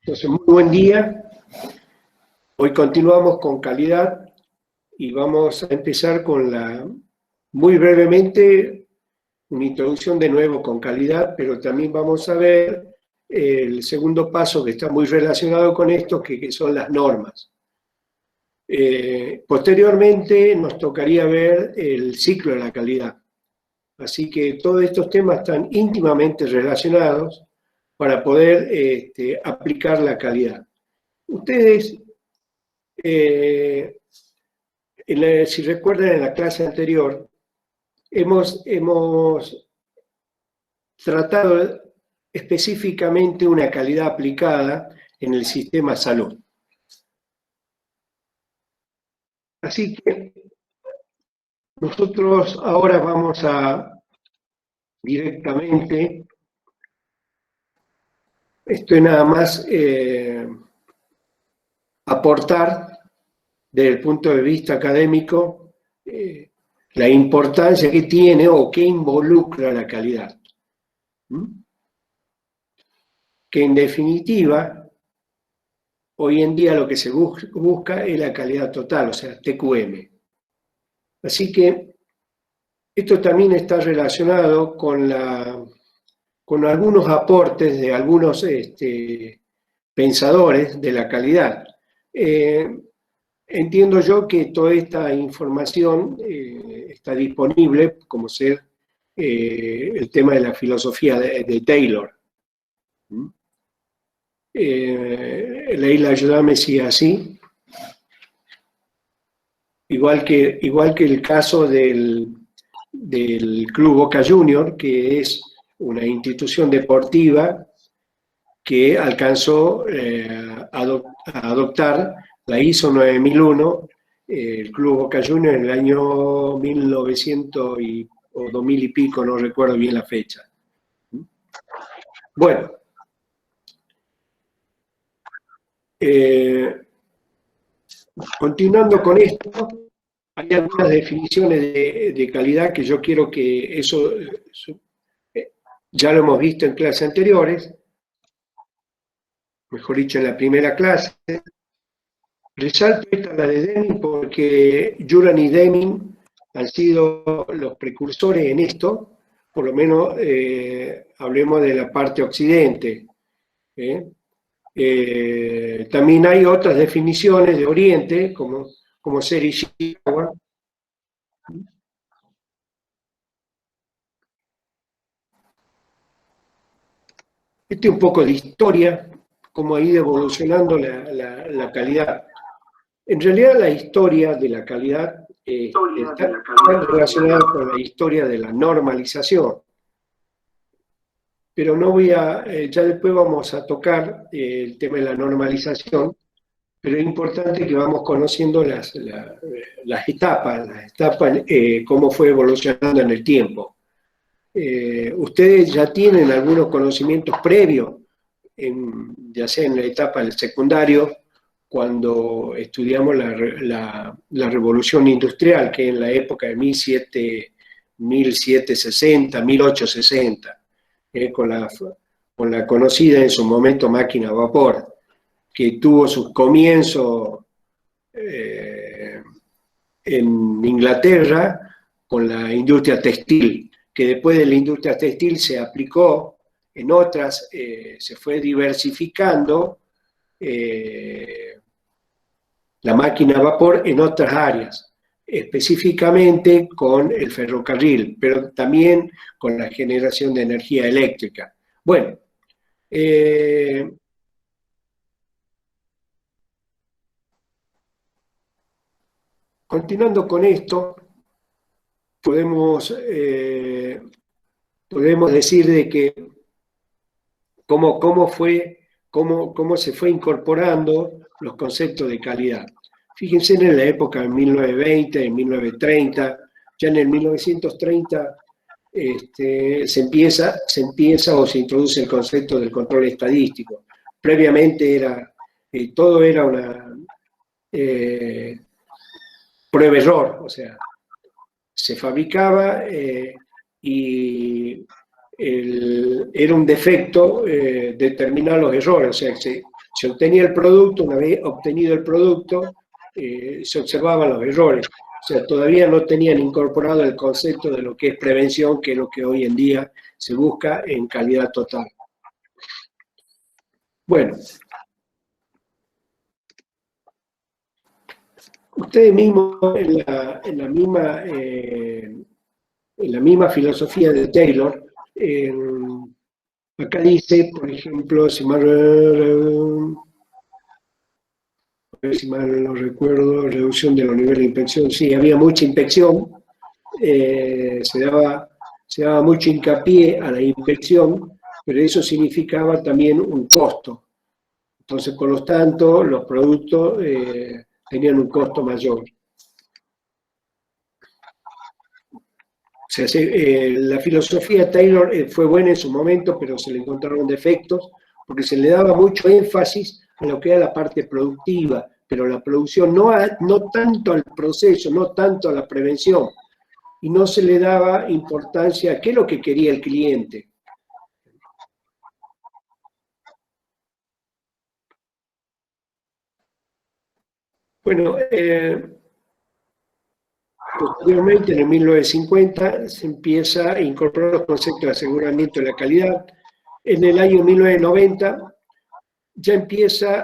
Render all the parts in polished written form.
Entonces, muy buen día. Hoy continuamos con calidad y vamos a empezar con muy brevemente, una introducción de nuevo con calidad, pero también vamos a ver el segundo paso que está muy relacionado con esto, que son las normas. Posteriormente nos tocaría ver el ciclo de la calidad. Así que todos estos temas están íntimamente relacionados para poder aplicar la calidad. Ustedes, si recuerdan en la clase anterior, hemos tratado específicamente una calidad aplicada en el sistema salud. Así que nosotros ahora vamos a directamente, esto es nada más aportar desde el punto de vista académico la importancia que tiene o que involucra la calidad. Que en definitiva, hoy en día lo que se busca es la calidad total, o sea, TQM. Así que esto también está relacionado con algunos aportes de algunos pensadores de la calidad. Entiendo yo que toda esta información está disponible, como ser el tema de la filosofía de Taylor. Leila, ayúdame si es así. Igual que el caso del Club Boca Junior, que es una institución deportiva que alcanzó a adoptar la ISO 9001, el Club Boca Juniors en el año 1900 o 2000 y pico, no recuerdo bien la fecha. Bueno, continuando con esto, hay algunas definiciones de calidad que yo quiero que eso ya lo hemos visto en clases anteriores, mejor dicho en la primera clase. Resalto esta, la de Deming, porque Juran y Deming han sido los precursores en esto, por lo menos hablemos de la parte occidente. También hay otras definiciones de Oriente, como Ser Ishikawa. Este es un poco de historia, cómo ha ido evolucionando la calidad. En realidad la historia de la calidad está relacionada con la historia de la normalización. Pero no voy a, ya después vamos a tocar el tema de la normalización, pero es importante que vamos conociendo las etapas, cómo fue evolucionando en el tiempo. Ustedes ya tienen algunos conocimientos previos, ya sea en la etapa del secundario, cuando estudiamos la revolución industrial, que es en la época de 1760, 1860, con la conocida en su momento máquina a vapor, que tuvo sus comienzos en Inglaterra con la industria textil, que después de la industria textil se aplicó en otras, se fue diversificando la máquina a vapor en otras áreas, específicamente con el ferrocarril, pero también con la generación de energía eléctrica. Bueno, continuando con esto, podemos decir de que cómo se fue incorporando los conceptos de calidad. Fíjense en la época de 1920, en 1930, ya en el 1930 se empieza o se introduce el concepto del control estadístico. Previamente todo era una prueba-error, o sea, se fabricaba y era un defecto determinar los errores, o sea, se se obtenía el producto, una vez obtenido el producto, se observaban los errores. O sea, todavía no tenían incorporado el concepto de lo que es prevención, que es lo que hoy en día se busca en calidad total. Bueno, ustedes mismos en la misma filosofía de Taylor, acá dice, por ejemplo, si mal no recuerdo, reducción de los niveles de inspección. Sí, había mucha inspección, se daba mucho hincapié a la inspección, pero eso significaba también un costo. Entonces, por lo tanto, los productos tenían un costo mayor. O sea, la filosofía Taylor fue buena en su momento, pero se le encontraron defectos, porque se le daba mucho énfasis a lo que era la parte productiva, pero la producción no tanto al proceso, no tanto a la prevención, y no se le daba importancia a qué es lo que quería el cliente. Bueno, posteriormente, en el 1950, se empieza a incorporar los conceptos de aseguramiento de la calidad. En el año 1990 ya se empieza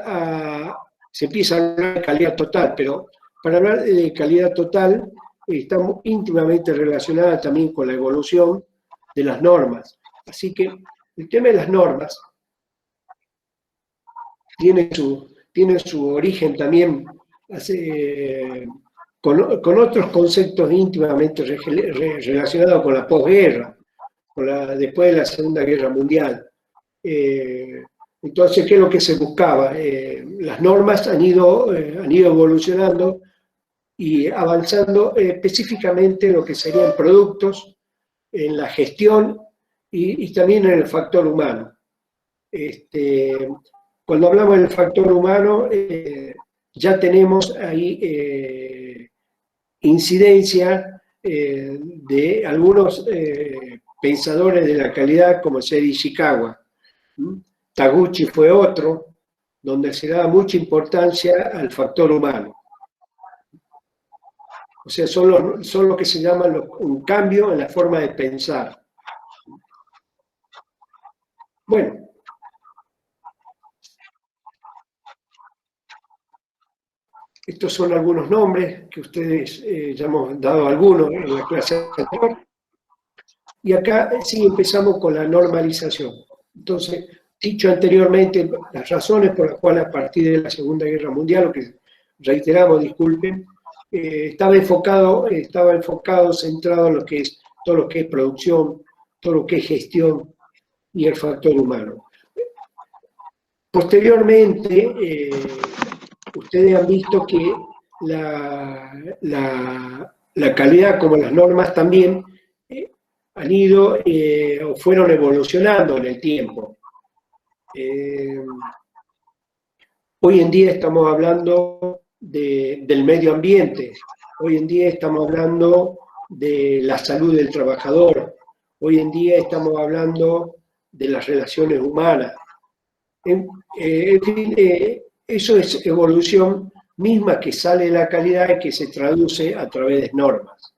a hablar de calidad total, pero para hablar de calidad total está íntimamente relacionada también con la evolución de las normas. Así que el tema de las normas tiene su origen también con otros conceptos íntimamente relacionados con la posguerra, después de la Segunda Guerra Mundial. Entonces, ¿qué es lo que se buscaba? Las normas han ido evolucionando y avanzando específicamente en lo que serían productos, en la gestión y también en el factor humano. Cuando hablamos del factor humano, ya tenemos ahí incidencia de algunos pensadores de la calidad como Seiji Ishikawa. Taguchi fue otro, donde se daba mucha importancia al factor humano. O sea, son lo que se llama un cambio en la forma de pensar. Bueno, estos son algunos nombres que ustedes ya hemos dado algunos en la clase anterior. Y acá sí empezamos con la normalización. Entonces, dicho anteriormente, las razones por las cuales a partir de la Segunda Guerra Mundial, lo que reiteramos, disculpen, estaba enfocado, centrado en todo lo que es producción, todo lo que es gestión y el factor humano. Posteriormente, ustedes han visto que la calidad, como las normas también, han ido o fueron evolucionando en el tiempo. Hoy en día estamos hablando del medio ambiente, hoy en día estamos hablando de la salud del trabajador, hoy en día estamos hablando de las relaciones humanas. En fin, eso es evolución misma que sale de la calidad y que se traduce a través de normas,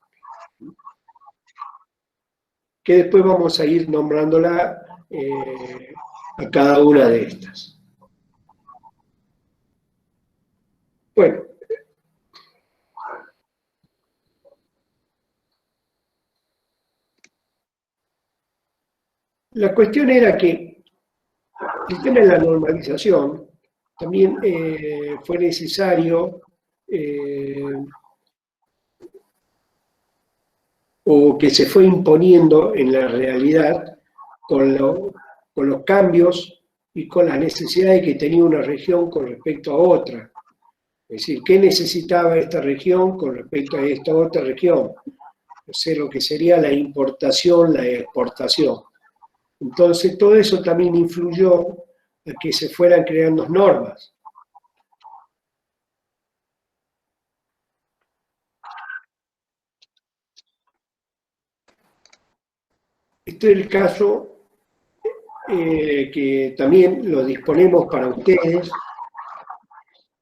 que después vamos a ir nombrándola a cada una de estas. Bueno, la cuestión era que el tema de la normalización también fue necesario o que se fue imponiendo en la realidad con los cambios y con las necesidades que tenía una región con respecto a otra. Es decir, ¿qué necesitaba esta región con respecto a esta otra región? O sea, lo que sería la importación, la exportación. Entonces, todo eso también influyó a que se fueran creando normas. Este es el caso que también lo disponemos para ustedes,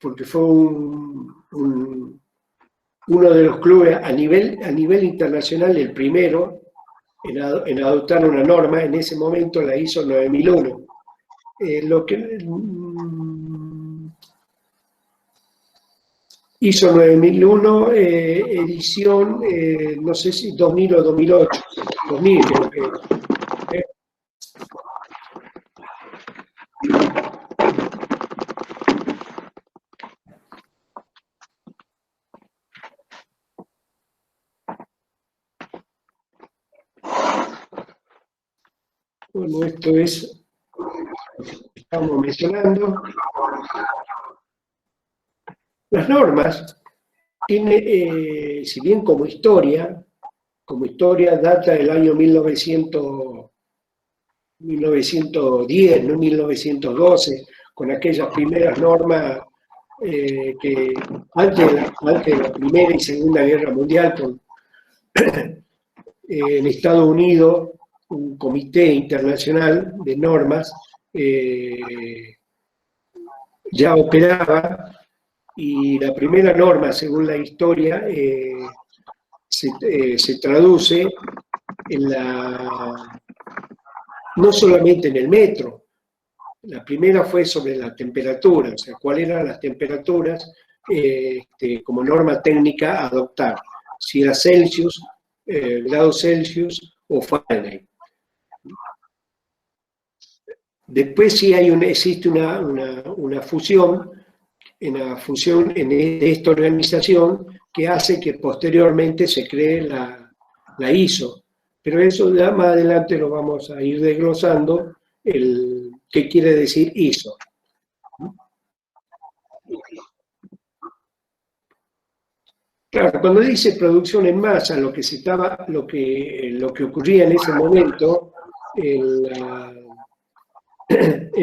porque fue uno de los clubes a nivel internacional, el primero en adoptar una norma, en ese momento la ISO 9001. ISO 9001, edición, no sé si 2000 o 2008, 2000 creo que. Bueno, esto es lo que estamos mencionando. Las normas tiene, si bien como historia data del año 1910, no 1912, con aquellas primeras normas que antes de la Primera y Segunda Guerra Mundial, en Estados Unidos, un comité internacional de normas ya operaba, y la primera norma, según la historia, se traduce no solamente en el metro. La primera fue sobre la temperatura, o sea, cuáles eran las temperaturas como norma técnica a adoptar, si era Celsius, grados Celsius o Fahrenheit. Después sí existe una fusión en esta organización que hace que posteriormente se cree la ISO. Pero eso ya más adelante lo vamos a ir desglosando, qué quiere decir ISO. Claro, cuando dice producción en masa, lo que ocurría en ese momento, en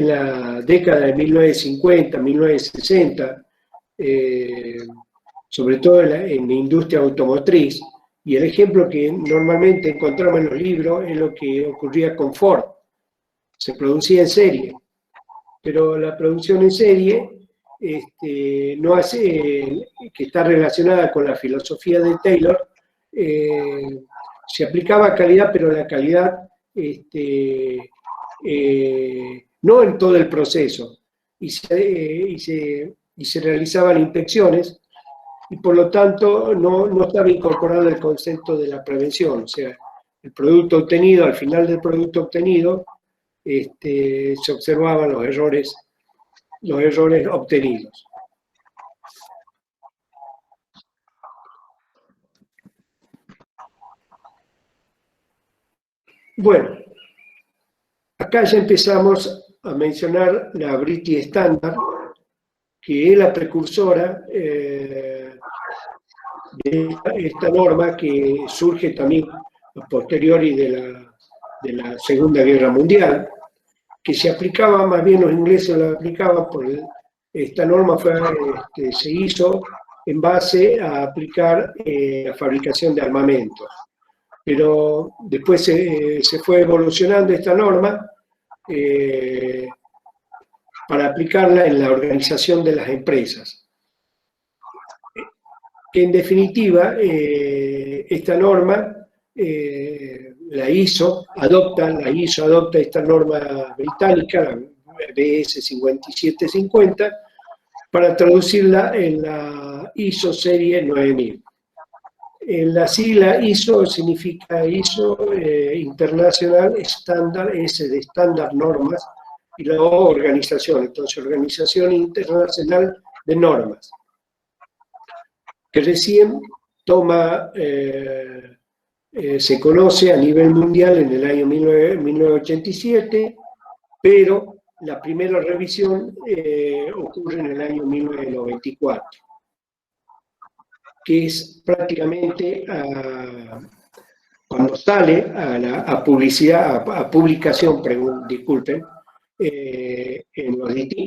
la década de 1950, 1960, sobre todo en la industria automotriz, y el ejemplo que normalmente encontramos en los libros es lo que ocurría con Ford. Se producía en serie, pero la producción en serie no hace, que está relacionada con la filosofía de Taylor, se aplicaba a calidad, pero la calidad no en todo el proceso, y se realizaban inspecciones, y por lo tanto no estaba incorporado el concepto de la prevención, o sea, el producto obtenido, al final del producto obtenido, se observaban los errores obtenidos. Bueno, acá ya empezamos a mencionar la British Standard, que es la precursora de esta norma que surge también a posteriori de la Segunda Guerra Mundial, que se aplicaba, más bien los ingleses la aplicaban, esta norma se hizo en base a aplicar la fabricación de armamentos. Pero después se fue evolucionando esta norma para aplicarla en la organización de las empresas. Que en definitiva, esta norma, la ISO adopta esta norma británica, la BS 5750, para traducirla en la ISO serie 9000. La sigla ISO significa ISO International Standard, S de Standard Normas, y la O organización, entonces Organización Internacional de Normas, que recién se conoce a nivel mundial en el año 1987, pero la primera revisión ocurre en el año 1994, que es prácticamente cuando sale a publicación, disculpen,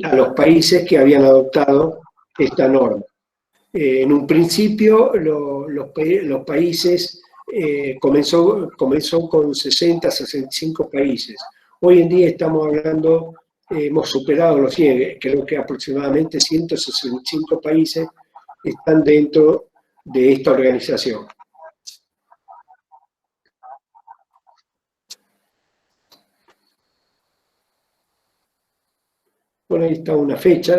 a los países que habían adoptado esta norma. En un principio, los países comenzó con 60, 65 países. Hoy en día estamos hablando hemos superado los 100, creo que aproximadamente 165 países están dentro de esta organización. Bueno, ahí está una fecha,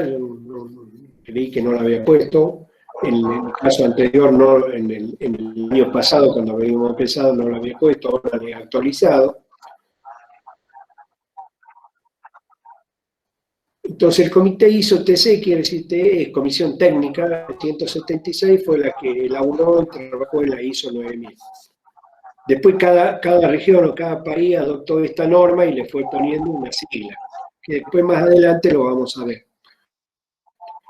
creí que no la había puesto. En el caso anterior, no, en el año pasado, cuando habíamos empezado, no la había puesto, ahora la he actualizado. Entonces, el comité ISO-TC, quiere decir Comisión Técnica 176, fue la que elaboró y trabajó en la ISO 9000. Después, cada región o cada país adoptó esta norma y le fue poniendo una sigla, que después más adelante lo vamos a ver.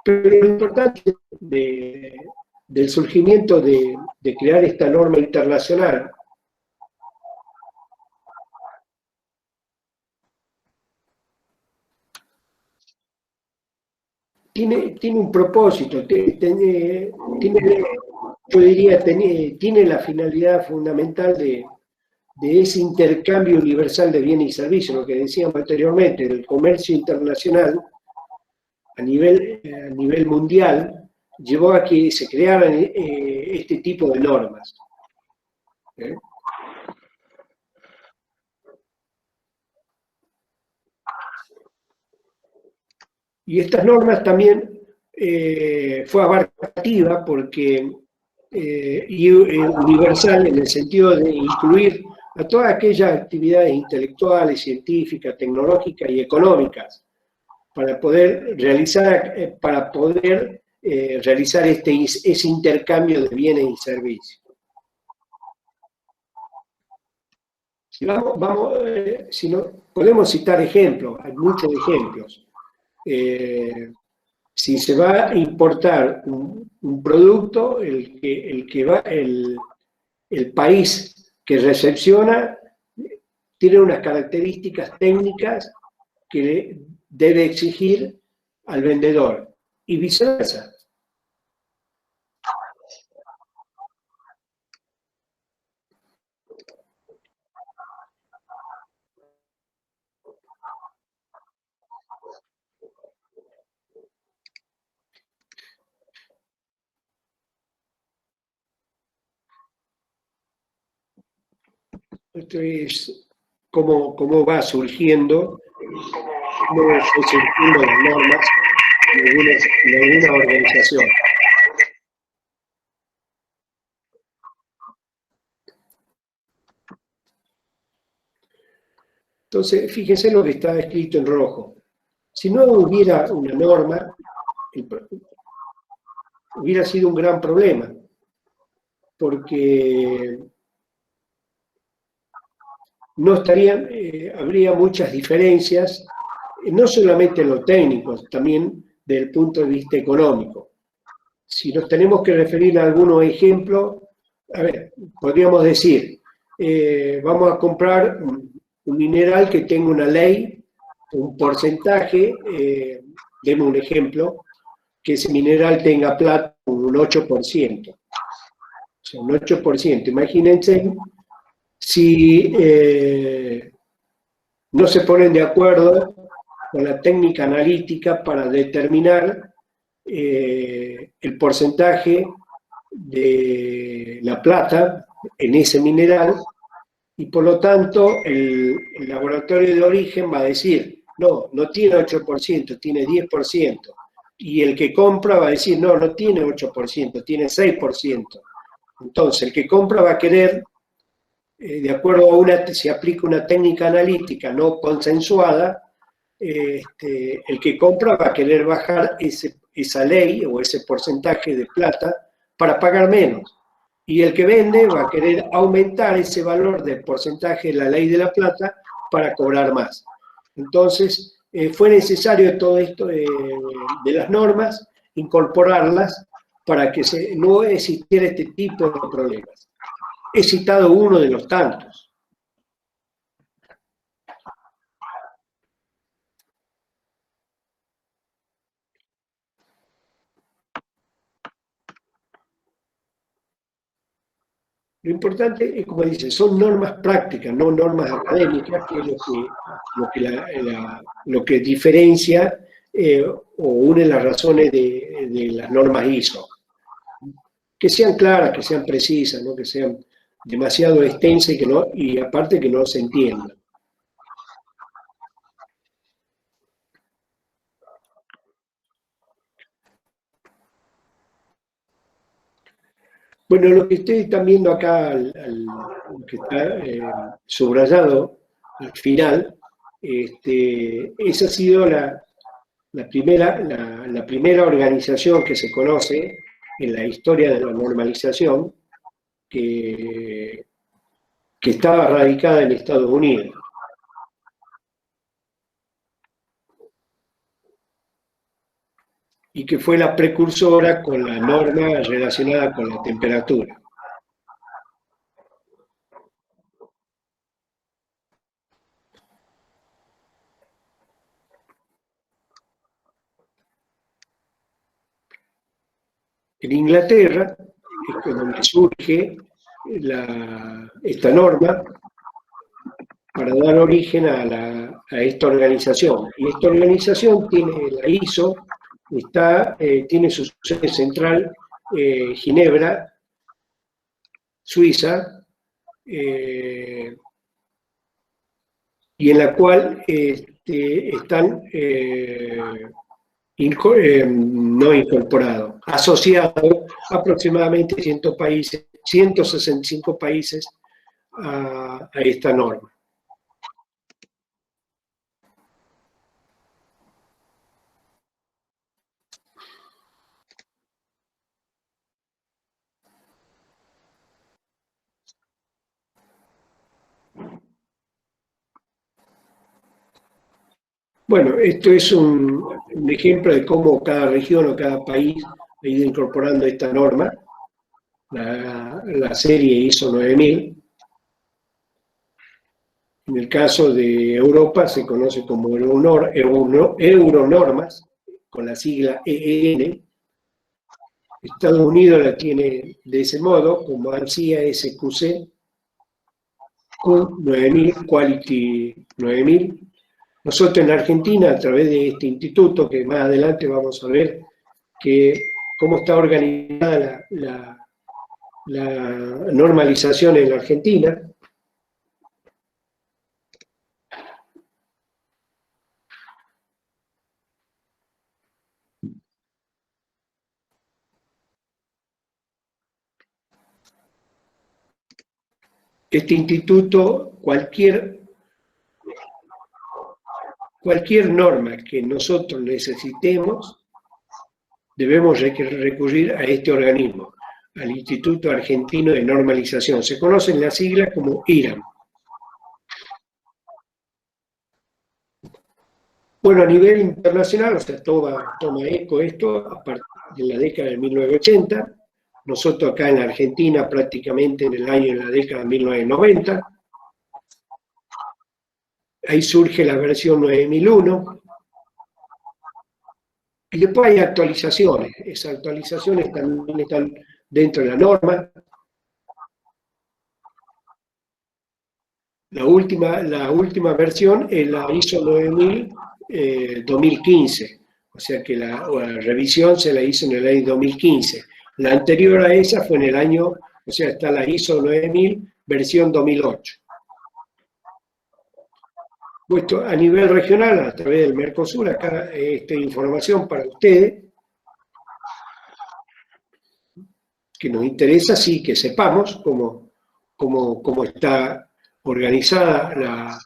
Pero lo importante del surgimiento de crear esta norma internacional tiene un propósito, yo diría, tiene la finalidad fundamental de ese intercambio universal de bienes y servicios, lo que decíamos anteriormente, el comercio internacional a nivel mundial llevó a que se crearan este tipo de normas. Y estas normas también fue abarcativa porque y universal en el sentido de incluir a todas aquellas actividades intelectuales, científicas, tecnológicas y económicas para poder realizar ese intercambio de bienes y servicios. Si no, podemos citar ejemplos, hay muchos ejemplos. Si se va a importar un producto, el país que recepciona tiene unas características técnicas que debe exigir al vendedor y viceversa. Esto es cómo va surgiendo, cómo van surgiendo las normas en alguna organización. Entonces, fíjense lo que está escrito en rojo. Si no hubiera una norma, hubiera sido un gran problema, porque no estarían, habría muchas diferencias, no solamente en lo técnico, también desde el punto de vista económico. Si nos tenemos que referir a algunos ejemplos, a ver, podríamos decir, vamos a comprar un mineral que tenga una ley, un porcentaje, demos un ejemplo, que ese mineral tenga plata un 8%. O sea, un 8%. Imagínense si no se ponen de acuerdo con la técnica analítica para determinar el porcentaje de la plata en ese mineral, y por lo tanto el laboratorio de origen va a decir, no tiene 8%, tiene 10%, y el que compra va a decir, no tiene 8%, tiene 6%. Entonces el que compra va a querer, de acuerdo a se aplica una técnica analítica no consensuada, el que compra va a querer bajar esa ley o ese porcentaje de plata para pagar menos. Y el que vende va a querer aumentar ese valor del porcentaje de la ley de la plata para cobrar más. Entonces, fue necesario todo esto de las normas, incorporarlas para que no existiera este tipo de problemas. He citado uno de los tantos. Lo importante es, como dice, son normas prácticas, no normas académicas, que es lo que diferencia o une las razones de las normas ISO. Que sean claras, que sean precisas, ¿no? Que sean demasiado extensas y aparte que no se entiendan. Bueno, lo que ustedes están viendo acá, lo que está subrayado al final, esa ha sido la primera organización que se conoce en la historia de la normalización que estaba radicada en Estados Unidos. Y que fue la precursora con la norma relacionada con la temperatura. En Inglaterra es donde surge esta norma para dar origen a esta organización. Y esta organización tiene la ISO, tiene su sede central Ginebra, Suiza, y en la cual están no incorporados, asociados aproximadamente 165 países a esta norma. Bueno, esto es un ejemplo de cómo cada región o cada país ha ido incorporando esta norma, la serie ISO 9000. En el caso de Europa se conoce como Euronormas, con la sigla EN. Estados Unidos la tiene de ese modo, como ANSI SQC, Q9000, Quality 9000. Nosotros en Argentina, a través de este instituto, que más adelante vamos a ver cómo está organizada la normalización en la Argentina. Este instituto, cualquier norma que nosotros necesitemos, debemos recurrir a este organismo, al Instituto Argentino de Normalización. Se conocen las siglas como IRAM. Bueno, a nivel internacional, o sea, toma eco esto a partir de la década de 1980. Nosotros acá en la Argentina prácticamente en la década de 1990. Ahí surge la versión 9001. Y después hay actualizaciones. Esas actualizaciones también están dentro de la norma. La última versión es la ISO 9000 2015. O sea que la revisión se la hizo en el año 2015. La anterior a esa fue en el año, o sea, está la ISO 9000 versión 2008. Puesto a nivel regional, a través del Mercosur, acá esta información para ustedes, que nos interesa, sí, que sepamos cómo está organizada la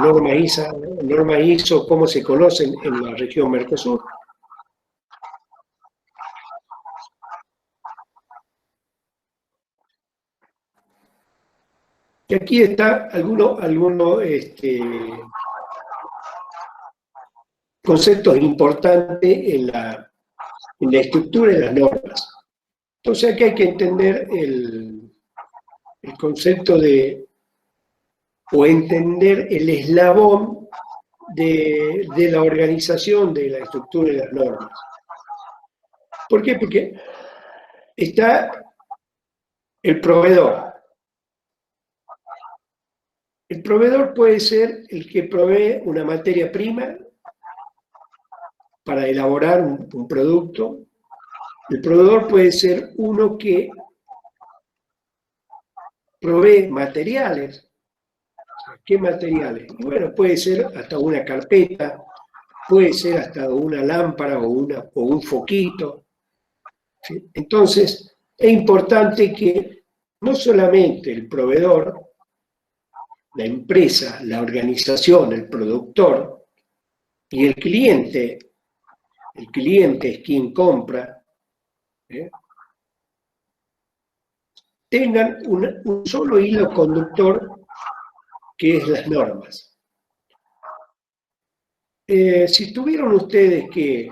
norma ISO, cómo se conocen en la región Mercosur. Y aquí está algunos conceptos importantes en la estructura de las normas. Entonces aquí hay que entender el concepto o entender el eslabón de la organización de la estructura de las normas. ¿Por qué? Porque está el proveedor. El proveedor puede ser el que provee una materia prima para elaborar un producto. El proveedor puede ser uno que provee materiales. ¿Qué materiales? Y bueno, puede ser hasta una carpeta, puede ser hasta una lámpara o un foquito. ¿Sí? Entonces, es importante que no solamente el proveedor, la empresa, la organización, el productor y el cliente es quien compra, ¿eh? Tengan un solo hilo conductor que es las normas. Si tuvieron ustedes que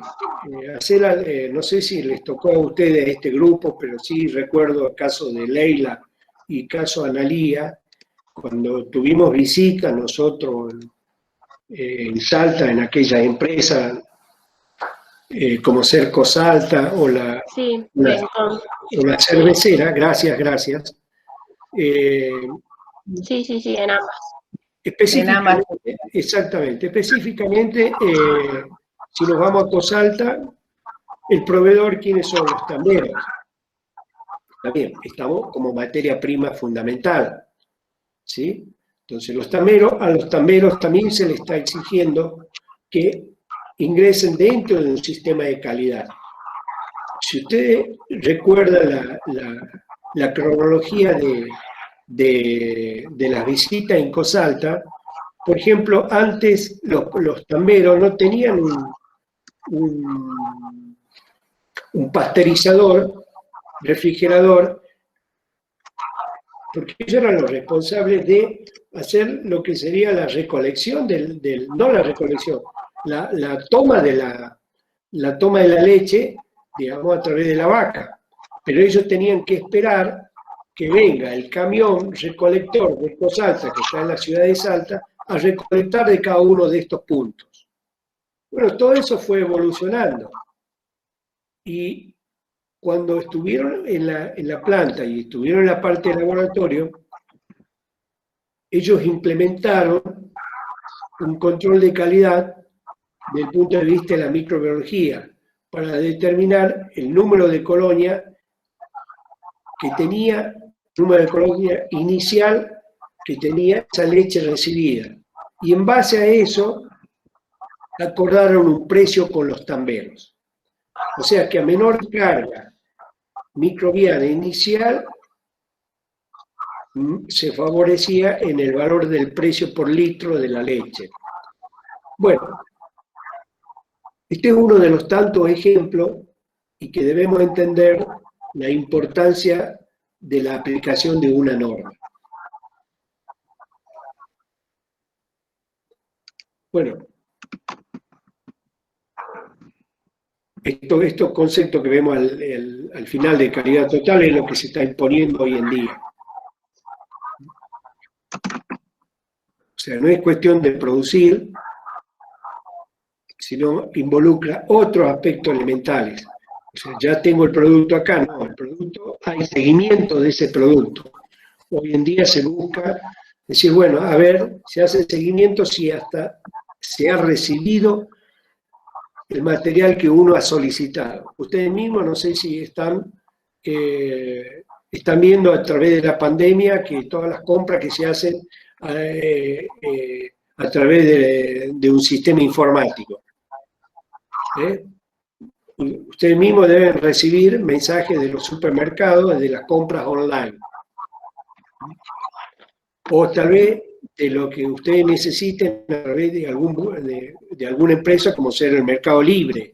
hacer, no sé si les tocó a ustedes este grupo, pero sí recuerdo el caso de Leila y caso Analía, cuando tuvimos visita nosotros en Salta, en aquella empresa como Cerco Salta Sí, o la cervecera, gracias. sí, sí, sí, en ambas. Específicamente, exactamente, específicamente, si nos vamos a Cosalta, el proveedor, ¿quiénes son? Los tamberos. Está bien, estamos como materia prima fundamental, ¿sí? Entonces, a los tamberos también se les está exigiendo que ingresen dentro de un sistema de calidad. Si usted recuerda la cronología de las visitas en Cosalta, por ejemplo, antes los tamberos no tenían un pasteurizador, refrigerador, porque ellos eran los responsables de hacer lo que sería la recolección no la recolección, la toma la toma de la leche, digamos, a través de la vaca. Pero ellos tenían que esperar que venga el camión recolector de Salta, que está en la ciudad de Salta, a recolectar de cada uno de estos puntos. Bueno, todo eso fue evolucionando. Y cuando estuvieron en la planta y estuvieron en la parte del laboratorio, ellos implementaron un control de calidad desde el punto de vista de la microbiología para determinar el número de colonia que tenía, el número de colonia inicial que tenía esa leche recibida. Y en base a eso acordaron un precio con los tamberos. O sea que a menor carga microbiana inicial se favorecía en el valor del precio por litro de la leche. Bueno, este es uno de los tantos ejemplos y que debemos entender la importancia de la aplicación de una norma. Bueno, estos conceptos que vemos al final de calidad total es lo que se está imponiendo hoy en día. O sea, no es cuestión de producir, sino involucra otros aspectos elementales. O sea, ya tengo el producto acá, no, el producto, hay seguimiento de ese producto. Hoy en día se busca decir, bueno, a ver, se hace seguimiento si hasta se ha recibido el material que uno ha solicitado. Ustedes mismos, no sé si están viendo a través de la pandemia que todas las compras que se hacen a través de un sistema informático. Ustedes mismos deben recibir mensajes de los supermercados de las compras online. O tal vez de lo que ustedes necesiten a través de alguna empresa como ser el Mercado Libre.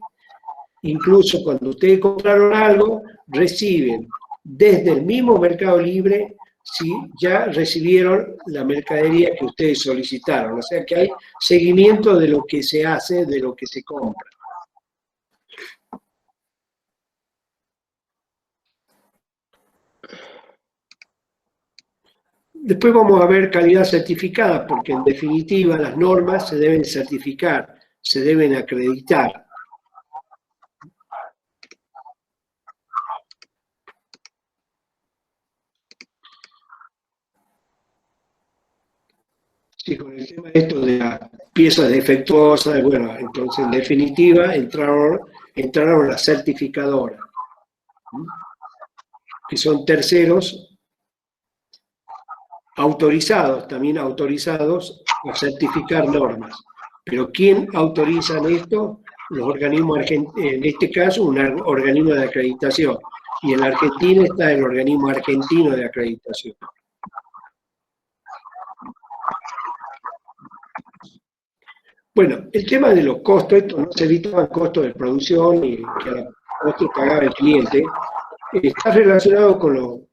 Incluso cuando ustedes compraron algo, reciben desde el mismo Mercado Libre si ya recibieron la mercadería que ustedes solicitaron. O sea que hay seguimiento de lo que se hace, de lo que se compra. Después vamos a ver calidad certificada, porque en definitiva las normas se deben certificar, se deben acreditar. Sí, con el tema de esto de las piezas defectuosas, bueno, entonces en definitiva entraron las certificadoras, ¿sí? Que son terceros autorizados, también autorizados a certificar normas. Pero ¿quién autoriza esto? Los organismos argentinos, en este caso un organismo de acreditación, y en la Argentina está el organismo argentino de acreditación. Bueno, el tema de los costos, esto no se evitaban costos de producción y que a costos pagaba el cliente, está relacionado con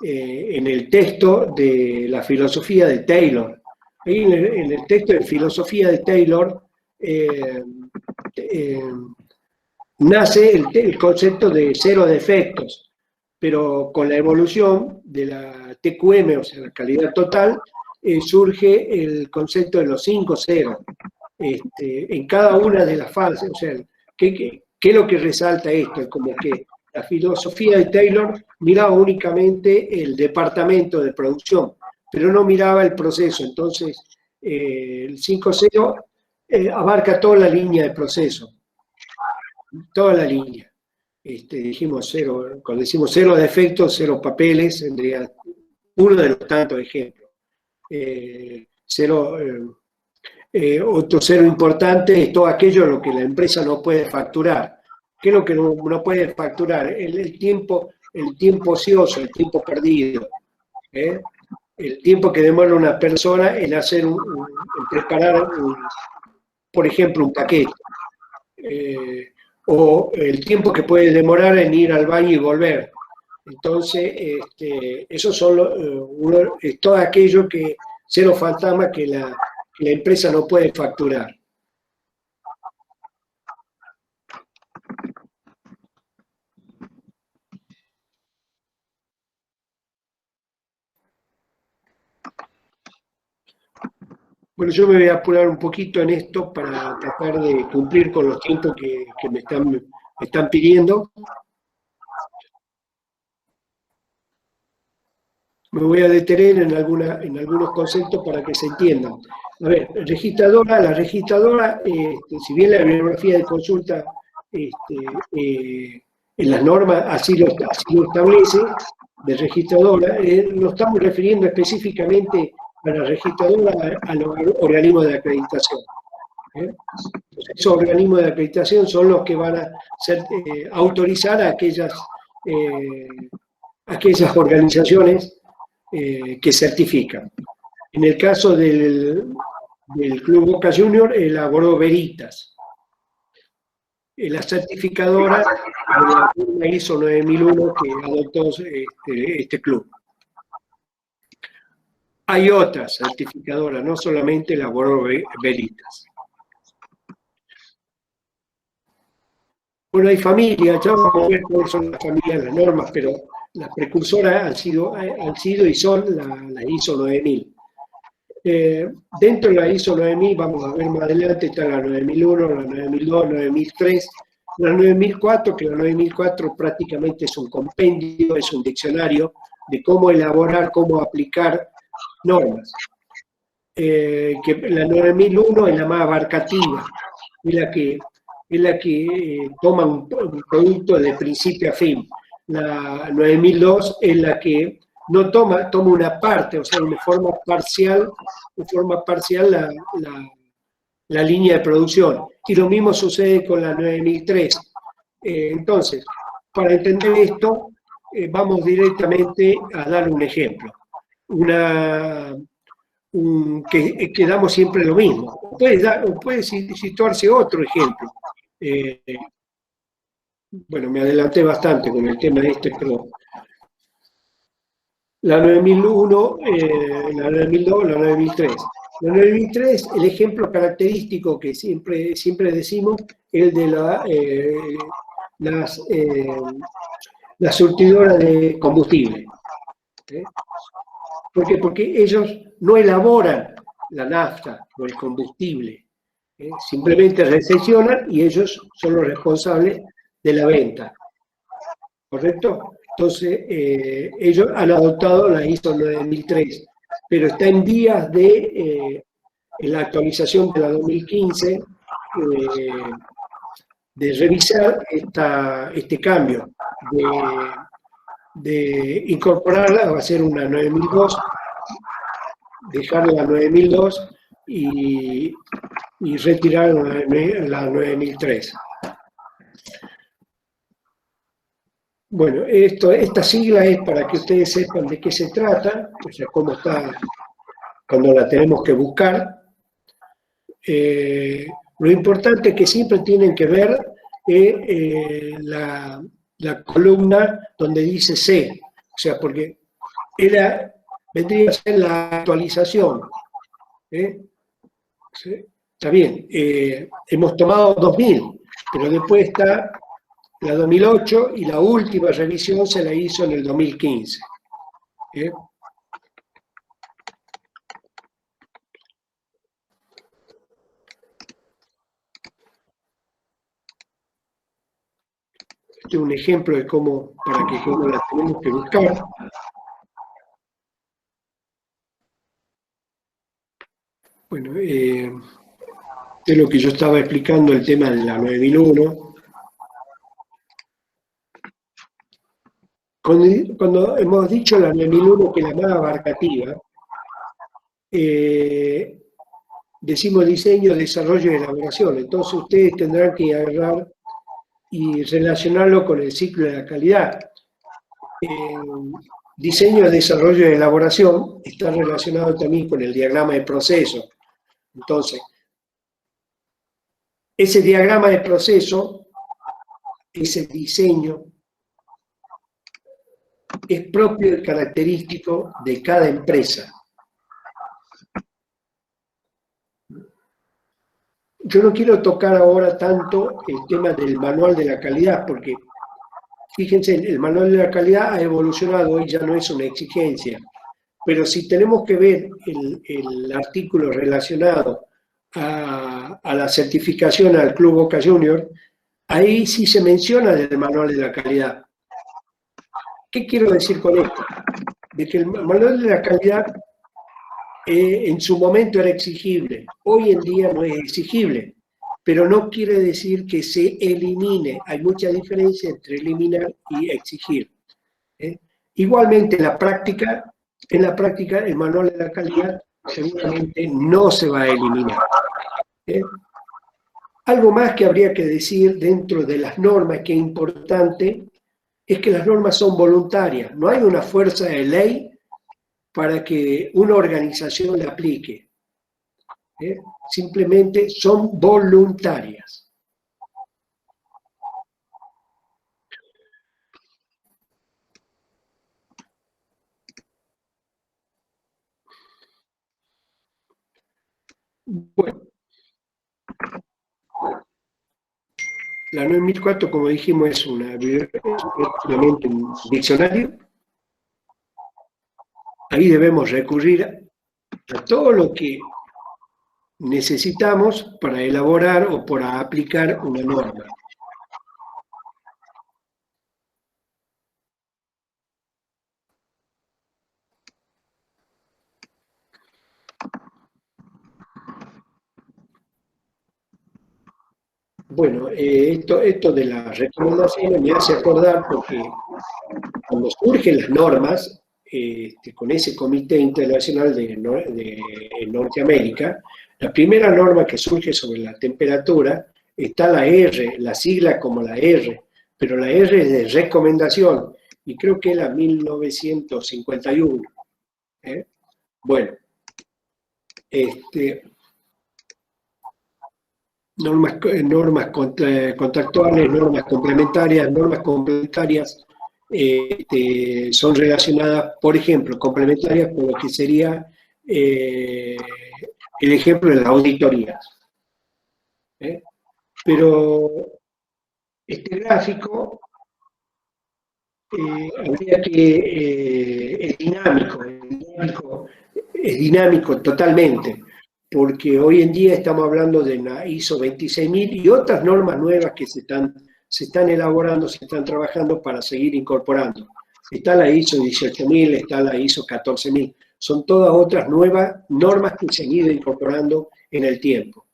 en el texto de la filosofía de Taylor. Ahí en el texto de filosofía de Taylor nace el concepto de cero defectos, pero con la evolución de la TQM, o sea, la calidad total, surge el concepto de los 5 ceros. En cada una de las fases, o sea, ¿qué es lo que resalta esto? Es como que la filosofía de Taylor miraba únicamente el departamento de producción, pero no miraba el proceso. Entonces, el 5.0 abarca toda la línea de proceso, toda la línea. Dijimos cero, cuando decimos cero defectos, cero papeles, tendría uno de los tantos ejemplos. Otro cero importante es todo aquello en lo que la empresa no puede facturar. ¿Qué es lo que no puede facturar? El tiempo ocioso, el tiempo perdido. El tiempo que demora una persona en hacer en preparar, por ejemplo, un paquete. O el tiempo que puede demorar en ir al baño y volver. Entonces, esos son es todo aquello que, cero fantasma que la empresa no puede facturar. Bueno, yo me voy a apurar un poquito en esto para tratar de cumplir con los tiempos que me están pidiendo. Me voy a detener en algunos conceptos para que se entiendan. A ver, la registradora, si bien la bibliografía de consulta en las normas así lo establece, de registradora, nos estamos refiriendo específicamente a la registradora, a los organismos de acreditación. Esos organismos de acreditación son los que van a autorizar a aquellas organizaciones que certifican. En el caso del Club Boca Junior, elaboró Veritas. La certificadora de la ISO 9001 que adoptó este club. Hay otras certificadoras, no solamente elaboró Veritas. Bueno, hay familias, ya vamos a ver cuáles son las familias, las normas, pero las precursoras han sido y son la ISO 9000. Dentro de la ISO 9000, vamos a ver más adelante, está la 9001, la 9002, la 9003, la 9004, que la 9004 prácticamente es un compendio, es un diccionario de cómo elaborar, cómo aplicar normas. Que la 9001 es la más abarcativa, es la que toma un producto de principio a fin. La 9002 es la que no toma una parte, o sea, de forma parcial la línea de producción. Y lo mismo sucede con la 9003. Entonces, para entender esto, vamos directamente a dar un ejemplo. Que damos siempre lo mismo. Puede situarse otro ejemplo. Bueno, me adelanté bastante con el tema pero la 9001, la 9002, la 9003. La 9003, el ejemplo característico que siempre decimos, es el de la surtidora de combustible. ¿Por qué? Porque ellos no elaboran la nafta o el combustible. Simplemente recepcionan y ellos son los responsables de la venta. ¿Correcto? Entonces, ellos han adoptado la ISO 9003, pero está en vías de en la actualización de la 2015 de revisar este cambio, de incorporarla, va a ser una 9002, dejar la 9002 y retirar la 9003. Bueno, esta sigla es para que ustedes sepan de qué se trata, o sea, cómo está cuando la tenemos que buscar. Lo importante es que siempre tienen que ver la columna donde dice C, o sea, porque vendría a ser la actualización. ¿Sí? Está bien, hemos tomado 2000, pero después está la 2008 y la última revisión se la hizo en el 2015. Este es un ejemplo de cómo la tenemos que buscar. Bueno, es lo que yo estaba explicando, el tema de la 9001. Cuando hemos dicho la 9001 que es la más abarcativa, decimos diseño, desarrollo y elaboración. Entonces ustedes tendrán que agarrar y relacionarlo con el ciclo de la calidad. Diseño, desarrollo y elaboración está relacionado también con el diagrama de proceso. Entonces, ese diagrama de proceso, ese diseño, es propio y característico de cada empresa. Yo no quiero tocar ahora tanto el tema del manual de la calidad, porque fíjense, el manual de la calidad ha evolucionado y ya no es una exigencia. Pero si tenemos que ver el artículo relacionado a la certificación al Club Boca Junior, ahí sí se menciona del manual de la calidad. ¿Qué quiero decir con esto? De que el manual de la calidad en su momento era exigible, hoy en día no es exigible, pero no quiere decir que se elimine. Hay mucha diferencia entre eliminar y exigir. Igualmente, en la práctica el manual de la calidad seguramente no se va a eliminar. Algo más que habría que decir dentro de las normas que es importante es que las normas son voluntarias, no hay una fuerza de ley para que una organización la aplique. Simplemente son voluntarias. Bueno, la 9004, como dijimos, es prácticamente un diccionario. Ahí debemos recurrir a todo lo que necesitamos para elaborar o para aplicar una norma. Bueno, esto de las recomendaciones me hace acordar porque cuando surgen las normas, con ese Comité Internacional de Norteamérica, la primera norma que surge sobre la temperatura está la R, la sigla como la R, pero la R es de recomendación, y creo que es la 1951. Bueno, normas contractuales, normas complementarias. Normas complementarias son relacionadas, por ejemplo, complementarias con lo que sería el ejemplo de las auditorías. Pero este gráfico habría que es dinámico totalmente, porque hoy en día estamos hablando de la ISO 26000 y otras normas nuevas que se están elaborando, se están trabajando para seguir incorporando. Está la ISO 18000, está la ISO 14000. Son todas otras nuevas normas que se han ido incorporando en el tiempo.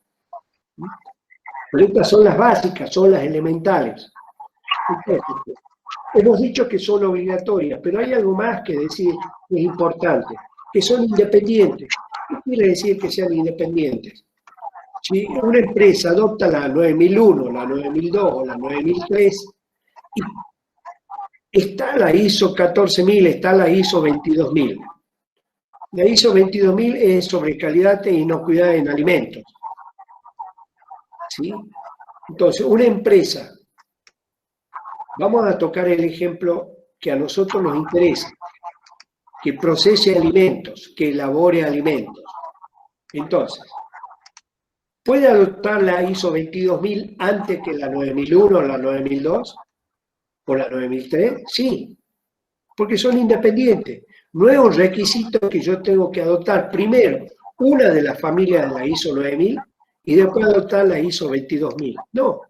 Pero estas son las básicas, son las elementales. Entonces, hemos dicho que son obligatorias, pero hay algo más que decir que es importante, que son independientes. ¿Qué quiere decir que sean independientes? Si una empresa adopta la 9001, la 9002 o la 9003, está la ISO 14000, está la ISO 22000. La ISO 22000 es sobre calidad e inocuidad en alimentos. ¿Sí? Entonces, una empresa, vamos a tocar el ejemplo que a nosotros nos interesa, que procese alimentos, que elabore alimentos. Entonces, ¿puede adoptar la ISO 22000 antes que la 9001 o la 9002 o la 9003? Sí, porque son independientes. No es un requisito que yo tengo que adoptar primero una de las familias de la ISO 9000 y después adoptar la ISO 22000. No.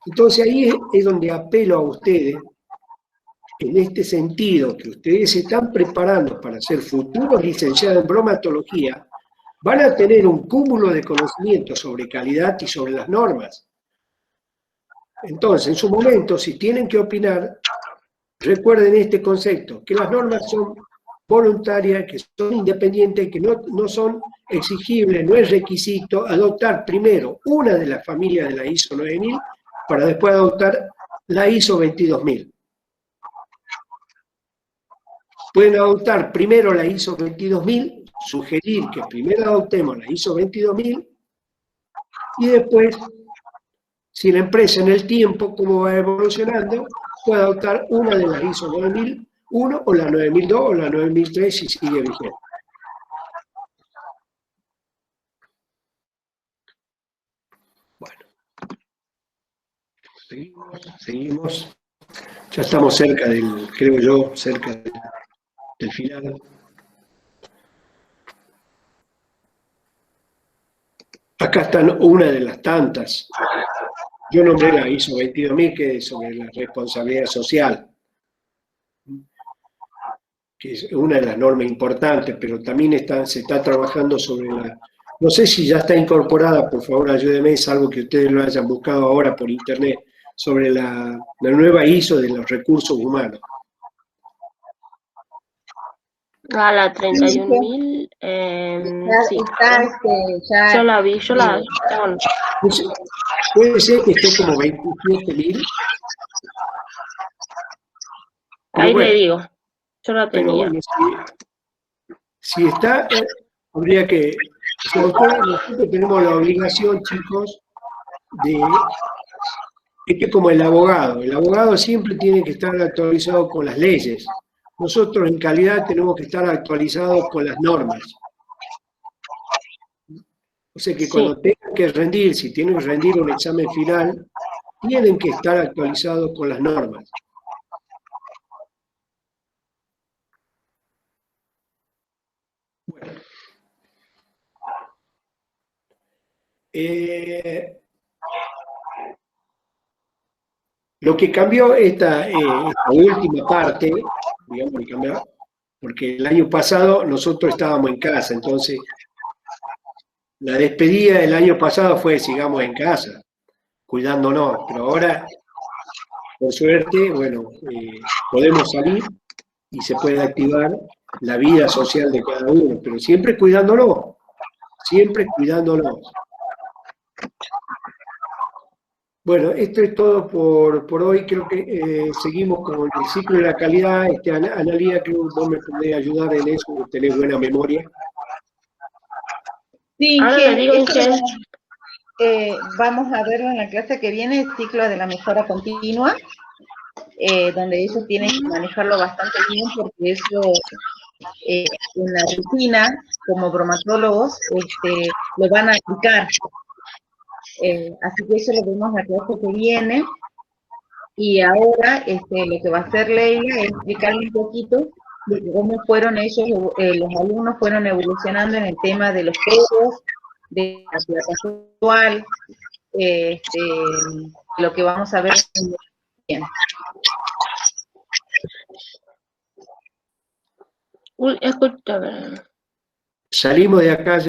Entonces ahí es donde apelo a ustedes, en este sentido, que ustedes se están preparando para ser futuros licenciados en bromatología, van a tener un cúmulo de conocimientos sobre calidad y sobre las normas. Entonces, en su momento, si tienen que opinar, recuerden este concepto, que las normas son voluntarias, que son independientes, que no son exigibles, no es requisito adoptar primero una de las familias de la ISO 9000 para después adoptar la ISO 22000. Pueden adoptar primero la ISO 22000, sugerir que primero adoptemos la ISO 22000 y después, si la empresa en el tiempo, como va evolucionando, puede adoptar una de las ISO 9001 o la 9002 o la 9003 si sigue vigente. Bueno, seguimos. Ya estamos cerca del, creo yo, cerca del final. Acá están una de las tantas. Yo nombré la ISO 22000, que es sobre la responsabilidad social, que es una de las normas importantes, pero también se está trabajando sobre la... No sé si ya está incorporada, por favor ayúdeme, salvo que ustedes lo hayan buscado ahora por internet, sobre la nueva ISO de los recursos humanos. A la 31.000, sí. Ya, Yo la vi, yo la tengo. Puede ser que esté como 27.000. Ahí bueno, le digo, yo la pero tenía. bueno, si está, habría que... Nosotros tenemos la obligación, chicos, es que como el abogado siempre tiene que estar actualizado con las leyes. Nosotros en calidad tenemos que estar actualizados con las normas. O sea que Sí. cuando tengan que rendir, si tienen que rendir un examen final, tienen que estar actualizados con las normas. Bueno. Lo que cambió esta última parte, digamos que cambió, porque el año pasado nosotros estábamos en casa, entonces la despedida del año pasado fue sigamos en casa, cuidándonos, pero ahora, por suerte, bueno, podemos salir y se puede activar la vida social de cada uno, pero siempre cuidándonos, siempre cuidándonos. Bueno, esto es todo por hoy. Creo que seguimos con el ciclo de la calidad. Analía, creo que vos me podés ayudar en eso, que tenés buena memoria. Sí, Ahora le digo que vamos a verlo en la clase que viene, el ciclo de la mejora continua, donde ellos tienen que manejarlo bastante bien, porque eso en la rutina, como bromatólogos, lo van a aplicar. Así que eso lo vemos la clase que viene. Y ahora lo que va a hacer Leila es explicarle un poquito de cómo fueron ellos, los alumnos fueron evolucionando en el tema de los juegos, de la plataforma actual, lo que vamos a ver bien. Escucha, a ver. Salimos de acá